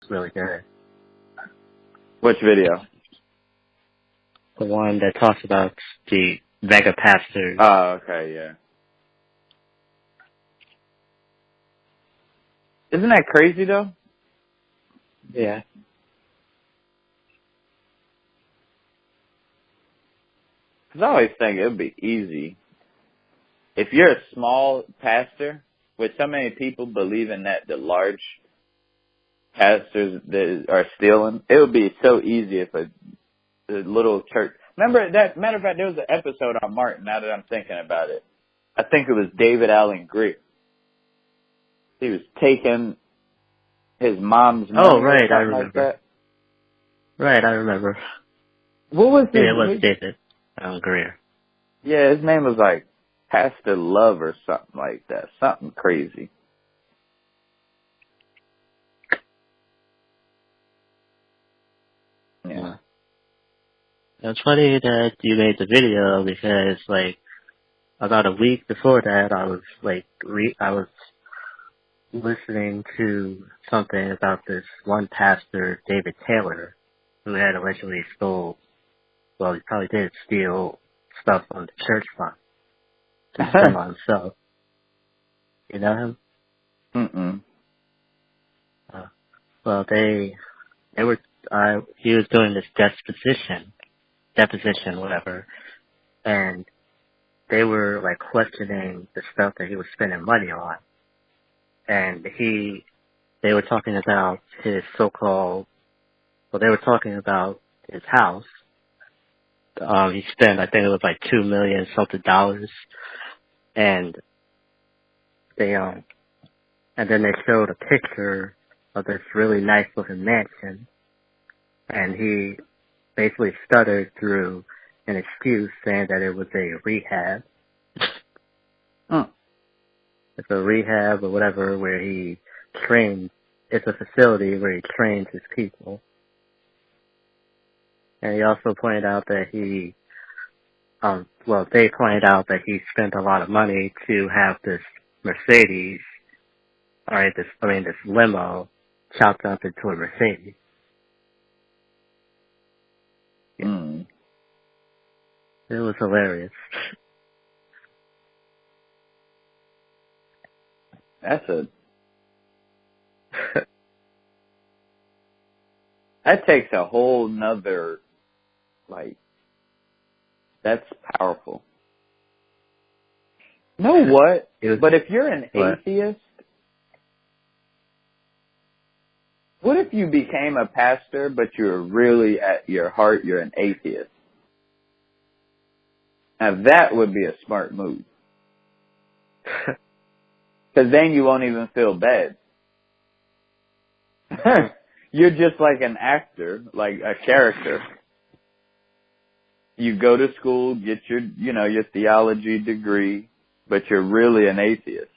really good. Which video? The one that talks about the mega pastors. Oh, okay, yeah. Isn't that crazy, though? Yeah. Because I always think it would be easy. If you're a small pastor, with so many people believing that the large pastors that are stealing, it would be so easy if a little church. Remember that? Matter of fact, there was an episode on Martin. Now that I'm thinking about it, I think it was David Allen Greer. He was taking his mom's money. Oh, right, I remember. Like that. Right, I remember. What was his? Yeah, it was David Allen Greer. Yeah, his name was like Pastor Love or something like that. Something crazy. Yeah. It's funny that you made the video because, like, about a week before that, I was listening to something about this one pastor, David Taylor, who had allegedly stole. Well, he probably did steal stuff from the church fund to spend on himself. You know him? Mm-mm. Well, he was doing this deposition, whatever, and they were like questioning the stuff that he was spending money on, and they were talking about his they were talking about his house. He spent, I think it was like $2 million something dollars, and and then they showed a picture of this really nice looking mansion, and he basically stuttered through an excuse saying that it was a rehab. It's a rehab or whatever where he trains. It's a facility where he trains his people. And he also pointed out that they pointed out that he spent a lot of money to have this Mercedes, this limo chopped up into a Mercedes. Mm. It was hilarious. That takes a whole nother, that's powerful. You know what? But if you're an atheist, what if you became a pastor, but you're really at your heart, you're an atheist? Now that would be a smart move. Because then you won't even feel bad. You're just like an actor, like a character. You go to school, get your theology degree, but you're really an atheist.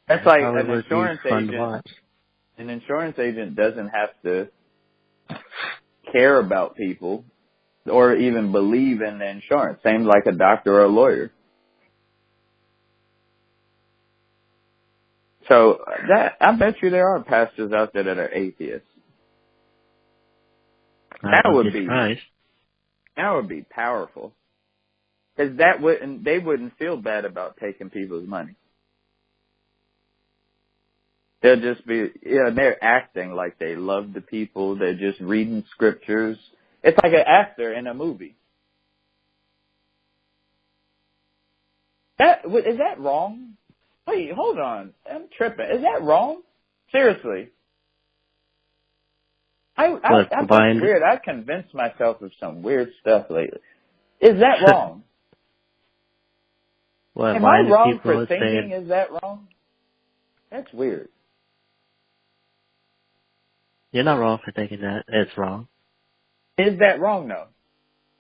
That's like an insurance agent. An insurance agent doesn't have to care about people or even believe in the insurance. Same like a doctor or a lawyer. So I bet you there are pastors out there that are atheists. That would be powerful. Because they wouldn't feel bad about taking people's money. They'll just be, they're acting like they love the people. They're just reading scriptures. It's like an actor in a movie. Is that wrong? Wait, hold on. I'm tripping. Is that wrong? Seriously. I think it's weird. I convinced myself of some weird stuff lately. Is that wrong? Am I wrong for thinking is that wrong? That's weird. You're not wrong for thinking that it's wrong. Is that wrong, though?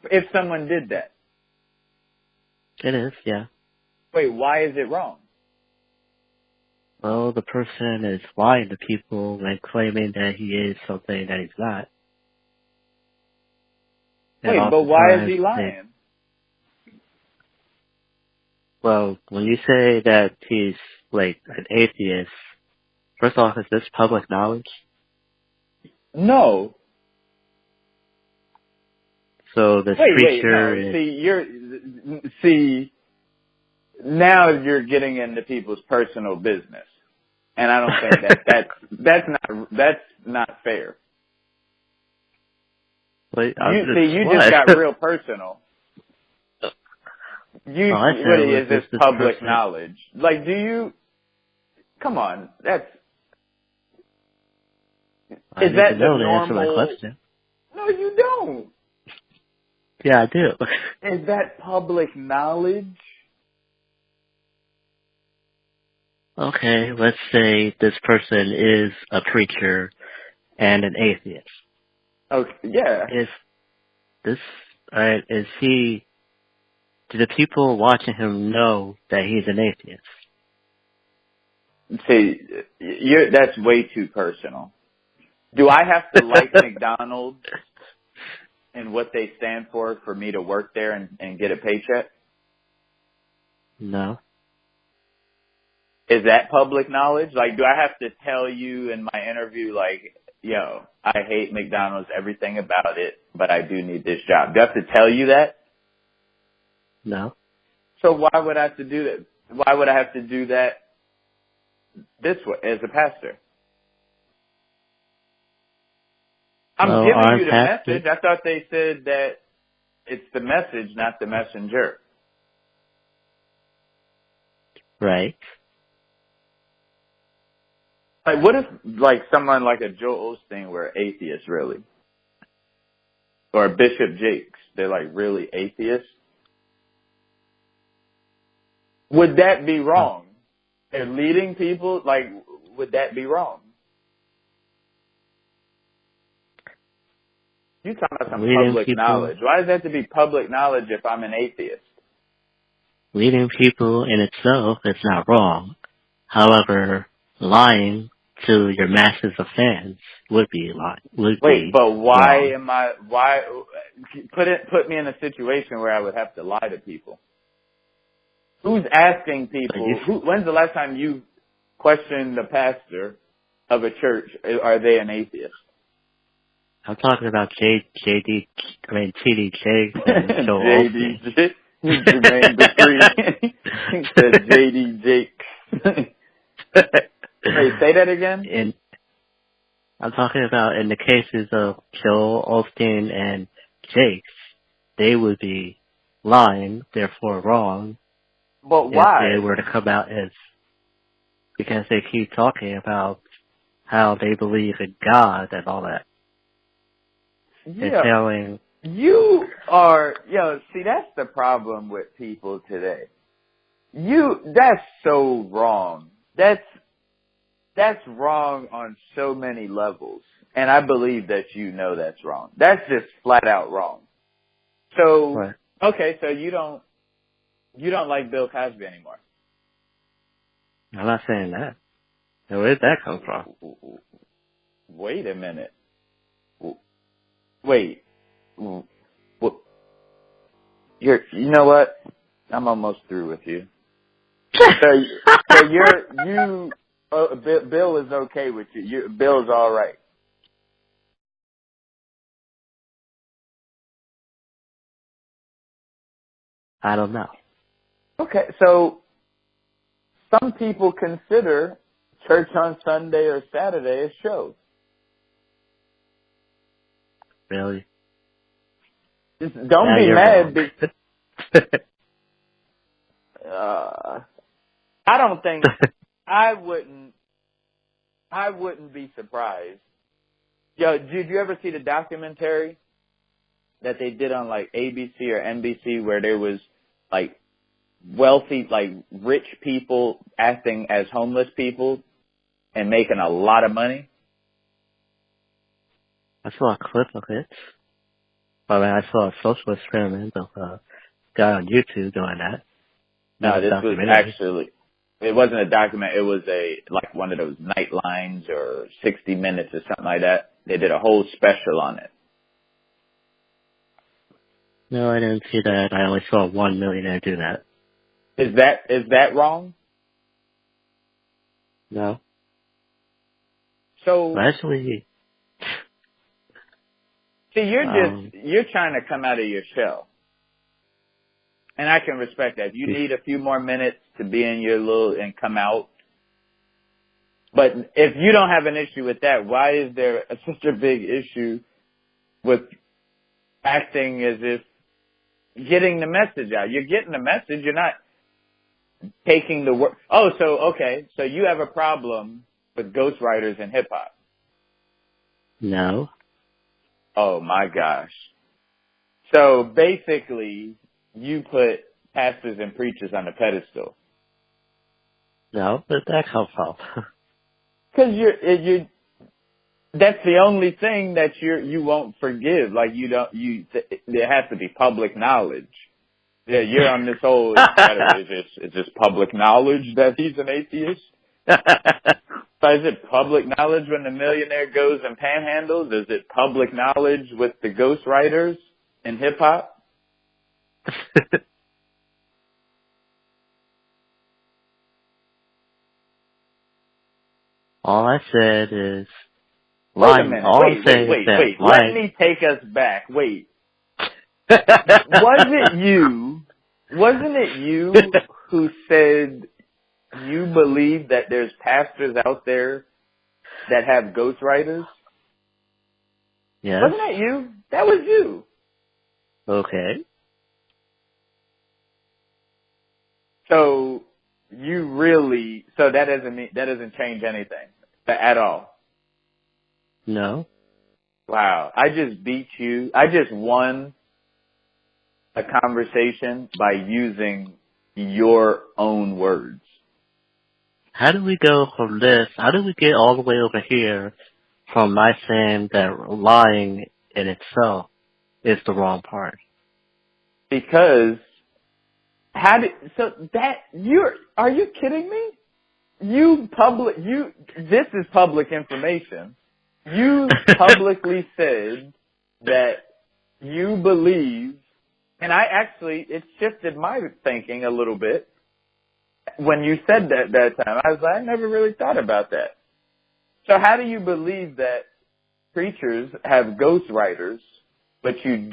If someone did that? It is, yeah. Wait, why is it wrong? Well, the person is lying to people and claiming that he is something that he's not. Wait, but why is he lying? Well, when you say that he's like an atheist, First off, is this public knowledge? No. So this preacher no. See, now you're getting into people's personal business. And I don't think that's not fair. Wait, you just got real personal. Is this public knowledge? Like, come on, is that the normal? Answer my question. No, you don't. Yeah, I do. Is that public knowledge? Okay, let's say this person is a preacher and an atheist. Okay, yeah. Do the people watching him know that he's an atheist? See, that's way too personal. Do I have to like McDonald's and what they stand for me to work there and get a paycheck? No. Is that public knowledge? Like, do I have to tell you in my interview, like, yo, I hate McDonald's, everything about it, but I do need this job? Do I have to tell you that? No. So why would I have to do that? Why would I have to do that this way as a pastor? I'm giving you the message. I thought they said that it's the message, not the messenger. Right. Like, what if, like, someone like a Joel Osteen were atheist, really? Or Bishop Jakes, they're, like, really atheists? Would that be wrong? They're leading people, like, would that be wrong? You're talking about some public knowledge. Why does that have to be public knowledge if I'm an atheist? Leading people in itself is not wrong. However, lying to your masses of fans would be lying. Put me in a situation where I would have to lie to people. Who's asking people? When's the last time you questioned the pastor of a church? Are they an atheist? I'm talking about TD Jakes and Joel Osteen. Jermaine Dupri. He said JD Jakes. Wait, say that again? I'm talking about in the cases of Joel Osteen and Jakes, they would be lying, therefore wrong. But why? If they were to come out as, because they keep talking about how they believe in God and all that. Yeah. See, that's the problem with people today. That's so wrong. That's wrong on so many levels. And I believe that you know that's wrong. That's just flat out wrong. So, right. Okay, so you don't like Bill Cosby anymore. I'm not saying that. Now, where did that come from? Wait a minute. Wait. You know what? I'm almost through with you. Bill is okay with you. Bill is all right. I don't know. Okay, so some people consider church on Sunday or Saturday a show. Really? Don't be mad. I don't think I wouldn't be surprised. Yo, did you ever see the documentary that they did on like ABC or NBC where there was like wealthy, like rich people acting as homeless people and making a lot of money? I saw a clip of it. I saw a social experiment of a guy on YouTube doing that. No, this was actually, it wasn't a document. It was one of those Nightlines or 60 Minutes or something like that. They did a whole special on it. No, I didn't see that. I only saw one millionaire do that. Is that wrong? No. So Actually, see, you're trying to come out of your shell. And I can respect that. You need a few more minutes to be in your and come out. But if you don't have an issue with that, why is there such a big issue with acting as if getting the message out? You're getting the message. You're not taking the word. Oh, okay. So you have a problem with ghostwriters in hip hop? no. Oh my gosh. So basically, you put pastors and preachers on a pedestal. No, where'd that come from? Because that's the only thing that you won't forgive. Like there has to be public knowledge. Yeah, you're on this whole, is this public knowledge that he's an atheist? So is it public knowledge when the millionaire goes and panhandles? Is it public knowledge with the ghostwriters in hip hop? All I said is Wait a lying. minute. All I'm saying Wait. is that Let lying. me take us back. Wait. Wasn't it you who said you believe that there's pastors out there that have ghostwriters? Yes. Wasn't that you? That was you. Okay. So so that doesn't change anything at all. No. Wow. I just beat you. I just won a conversation by using your own words. How do we go from this? How do we get all the way over here from my saying that lying in itself is the wrong part? Because are you kidding me? This is public information. You publicly said that you believe, and it shifted my thinking a little bit. When you said that time, I was like, I never really thought about that. So how do you believe that preachers have ghostwriters, but you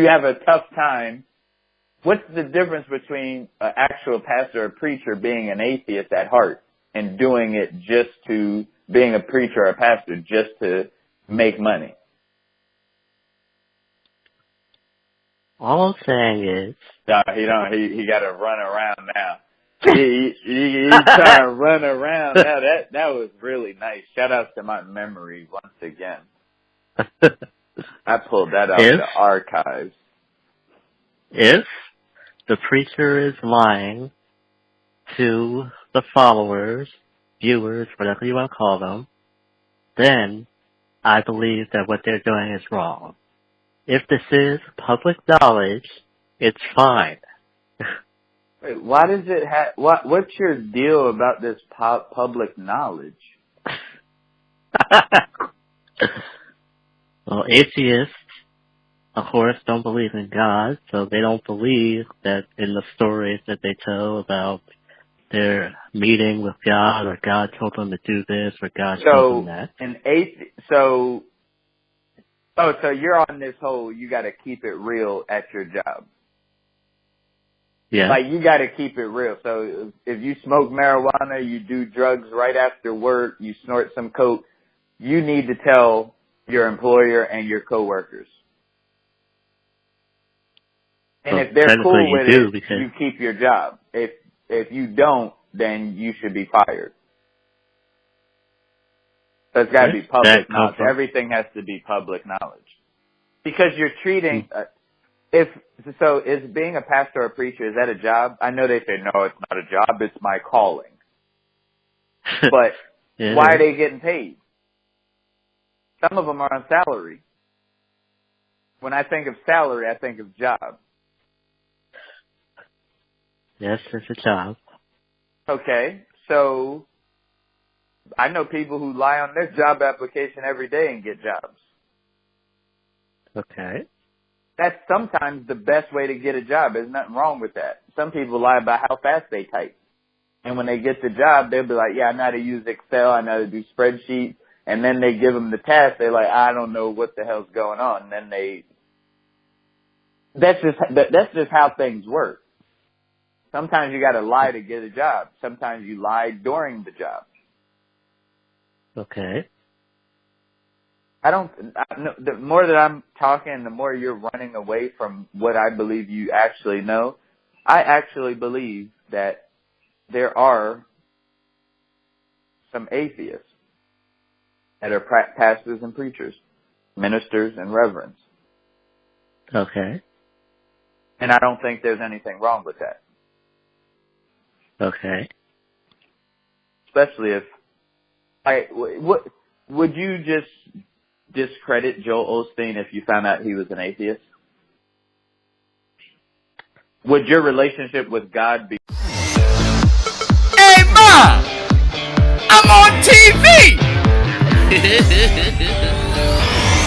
have a tough time? What's the difference between an actual pastor or preacher being an atheist at heart and doing it being a preacher or a pastor just to make money? All I'm saying is... No, he got to run around now. He's trying to run around now. That was really nice. Shout out to my memory once again. I pulled that out of the archives. If the preacher is lying to the followers, viewers, whatever you want to call them, then I believe that what they're doing is wrong. If this is public knowledge, it's fine. Wait, why does it what's your deal about this public knowledge? Well, atheists, of course, don't believe in God, so they don't believe that in the stories that they tell about their meeting with God, or God told them to do this, or God told them that. So you're on this whole, you got to keep it real at your job. Yeah. Like, you got to keep it real. So if you smoke marijuana, you do drugs right after work, you snort some coke, you need to tell your employer and your coworkers. And if they're cool with it, you keep your job. If you don't, then you should be fired. So it's got to be public knowledge. Everything has to be public knowledge. Because you're treating, is being a pastor or a preacher, is that a job? I know they say, no, it's not a job, it's my calling. But why are they getting paid? Some of them are on salary. When I think of salary, I think of job. Yes, it's a job. Okay, so I know people who lie on their job application every day and get jobs. Okay. That's sometimes the best way to get a job. There's nothing wrong with that. Some people lie about how fast they type. And when they get the job, they'll be like, yeah, I know how to use Excel. I know how to do spreadsheets. and then they give them the task. They're like, I don't know what the hell's going on. And then that's just how things work. Sometimes you got to lie to get a job. Sometimes you lie during the job. Okay. The more that I'm talking, the more you're running away from what I believe you actually know. I actually believe that there are some atheists that are pastors and preachers, ministers and reverends. Okay. And I don't think there's anything wrong with that. Okay. Especially if, would you just discredit Joel Osteen if you found out he was an atheist? Would your relationship with God be? Hey, Mom! I'm on TV!